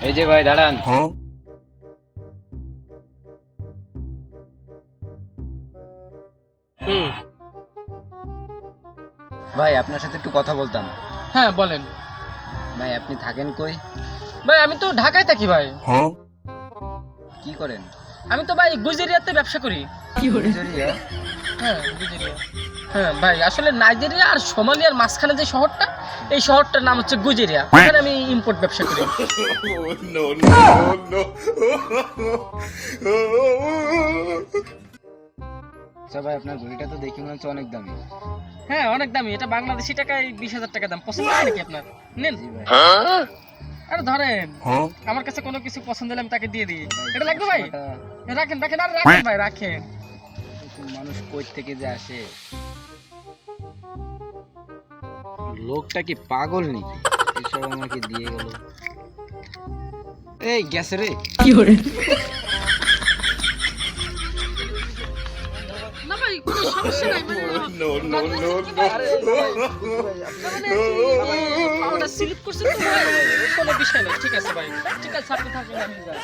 এই যে ভাই দাঁড়ান। ভাই আপনার সাথে একটু কথা বলতাম। হ্যাঁ বলেন। ভাই আপনি থাকেন কই? ভাই আমি তো ঢাকায় থাকি ভাই। কি করেন? আমি তো ভাই গুজরাতে ব্যবসা করি। নাইজেরিয়া? হ্যাঁ গুজরিয়া। হ্যাঁ ভাই আসলে নাইজেরিয়া আর সোমালিয়ার মাঝখানে যে শহরটা, এই শহরটার নাম হচ্ছে গুজরিয়া। ওখানে আমি ইম্পোর্ট ব্যবসা করি। আচ্ছা ভাই আপনার ঘড়িটা তো দেখে মনে হচ্ছে অনেক দামি। হ্যাঁ অনেক দামি, এটা বাংলাদেশি টাকায় 20,000 টাকা দাম। পছন্দ হয় নাকি আপনার? নেন। জি ভাই। আরে ধরেন, আমার কাছে কোনো কিছু পছন্দ হলে আমি তাকে দিয়ে দিই। এটা লাগবে ভাই? টাকাটা রাখেন রাখেন, আর রাখেন ভাই রাখেন। মানুষ কই থেকে যে আসে, লোকটা কি পাগল নাকি? এসব আমাকে দিয়ে গেল। এই গেছে রে। না ভাই কোনো সমস্যা নাই ভাই। পাওয়াটা স্লিপ করছে তো ভাই, কোনো বিষয় নাই। ঠিক আছে ভাই, ঠিক আছে আপনি থাকেন, আমি যাই।